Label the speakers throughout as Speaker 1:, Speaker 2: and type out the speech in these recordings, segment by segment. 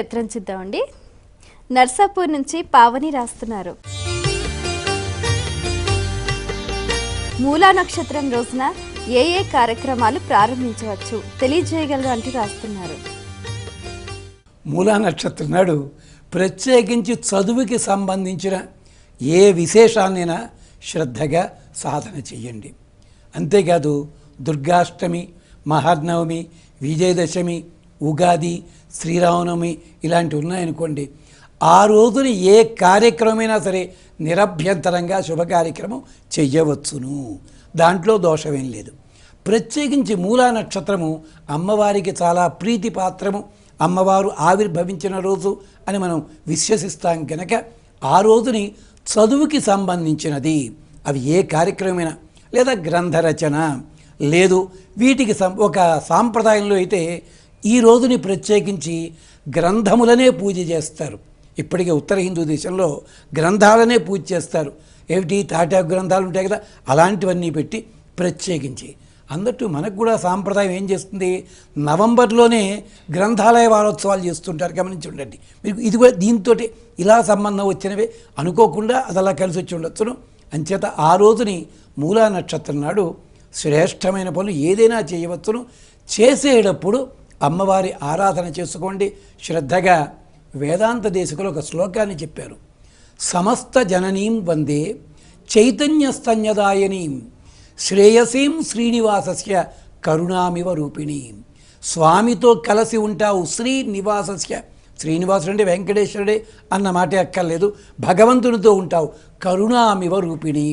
Speaker 1: ప్రయత్నం చేద్దామండి. నర్సాపూర్ నుంచి పావని రాస్తున్నారు. మూలా నక్షత్రం రోజున ఏ ఏ కార్యక్రమాలు ప్రారంభించవచ్చు తెలియజేయగలరు అంటూ రాస్తున్నారు.
Speaker 2: మూలా నక్షత్రం నాడు ప్రత్యేకించి చదువుకి సంబంధించిన ఏ విశేషాన్నైనా శ్రద్ధగా సాధన చెయ్యండి. అంతేకాదు దుర్గాష్టమి, మహానవమి, విజయదశమి, ఉగాది, శ్రీరామనవమి ఇలాంటివి ఉన్నాయనుకోండి, ఆ రోజున ఏ కార్యక్రమమైనా సరే నిరభ్యంతరంగా శుభ కార్యక్రమం చెయ్యవచ్చును. దాంట్లో దోషమేం లేదు. ప్రత్యేకించి మూలా నక్షత్రము అమ్మవారికి చాలా ప్రీతిపాత్రము, అమ్మవారు ఆవిర్భవించిన రోజు అని మనం విశ్వసిస్తాం కనుక ఆ రోజుని చదువుకి సంబంధించినది అవి ఏ కార్యక్రమమైనా లేదా గ్రంథరచన లేదు వీటికి ఒక సాంప్రదాయంలో అయితే ఈ రోజుని ప్రత్యేకించి గ్రంథములనే పూజ చేస్తారు. ఇప్పటికే ఉత్తర హిందూ దేశంలో గ్రంథాలనే పూజ చేస్తారు. ఏమిటి తాటాకు గ్రంథాలు ఉంటాయి కదా, అలాంటివన్నీ పెట్టి ప్రత్యేకించి. అన్నట్టు మనకు కూడా సాంప్రదాయం ఏం చేస్తుంది, నవంబర్లోనే గ్రంథాలయ వారోత్సవాలు చేస్తుంటారు. గమనించి ఉండండి. మీకు ఇది కూడా దీంతో ఇలా సంబంధం వచ్చినవే అనుకోకుండా అది అలా కలిసి వచ్చి ఉండొచ్చును. అంచేత ఆ రోజుని మూలా నక్షత్రం నాడు శ్రేష్టమైన పనులు ఏదైనా చేయవచ్చును. చేసేటప్పుడు అమ్మవారి ఆరాధన చేసుకోండి శ్రద్ధగా. వేదాంత దేశకులు ఒక శ్లోకాన్ని చెప్పారు. సమస్త జననీం వందే చైతన్యస్తన్యదాయనీం శ్రేయసీం శ్రీనివాసస్య కరుణామివ రూపిణి. స్వామితో కలిసి ఉంటావు శ్రీనివాసస్య, శ్రీనివాసుడు అంటే వెంకటేశ్వరుడే అన్న మాటే అక్కర్లేదు, భగవంతునితో ఉంటావు. కరుణామివ రూపిణి,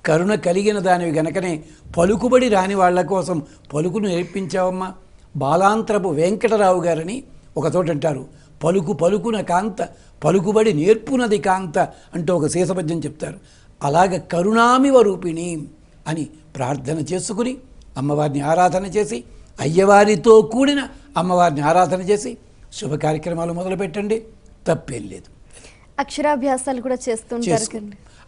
Speaker 2: కరుణ కలిగిన దానివి గనకనే పలుకుబడి రాని వాళ్ళ కోసం పలుకును నేర్పించావమ్మా. బాలాంతరపు వెంకటరావు గారని ఒకచోట అంటారు, పలుకు పలుకున కాంత పలుకుబడి నేర్పునది కాంత అంటూ ఒక శేషపద్యం చెప్తారు. అలాగ కరుణామివ రూపిణి అని ప్రార్థన చేసుకుని అమ్మవారిని ఆరాధన చేసి, అయ్యవారితో కూడిన అమ్మవారిని ఆరాధన చేసి శుభ కార్యక్రమాలు మొదలుపెట్టండి, తప్పేం లేదు.
Speaker 1: అక్షరాభ్యాసాలు కూడా చేస్తుంటారు.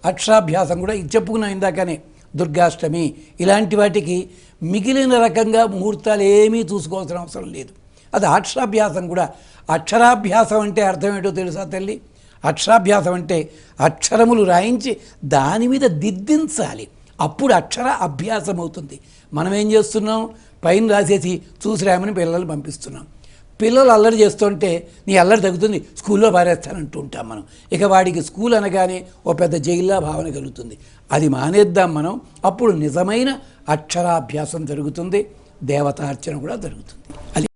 Speaker 2: అక్షరాభ్యాసం కూడా చెప్పుకున్నాం ఇందాకనే. దుర్గాష్టమి ఇలాంటి వాటికి మిగిలిన రకంగా ముహూర్తాలు ఏమీ చూసుకోవాల్సిన అవసరం లేదు. అది అక్షరాభ్యాసం కూడా. అక్షరాభ్యాసం అంటే అర్థం ఏంటో తెలుసా తల్లి? అక్షరాభ్యాసం అంటే అక్షరములు రాయించి దాని మీద దిద్దించాలి, అప్పుడు అక్షర అభ్యాసం అవుతుంది. మనం ఏం చేస్తున్నాం, పైన రాసేసి చూసి రామని పిల్లలు పంపిస్తున్నాం. పిల్లలు అల్లరి చేస్తుంటే నీ అల్లరి తగ్గుతుంది, స్కూల్లో పారేస్తానంటూ ఉంటాం మనం. ఇక వాడికి స్కూల్ అనగానే ఓ పెద్ద జైల్లా భావన కలుగుతుంది. అది మానేద్దాం మనం. అప్పుడు నిజమైన అక్షరాభ్యాసం జరుగుతుంది, దేవతార్చన కూడా జరుగుతుంది. అది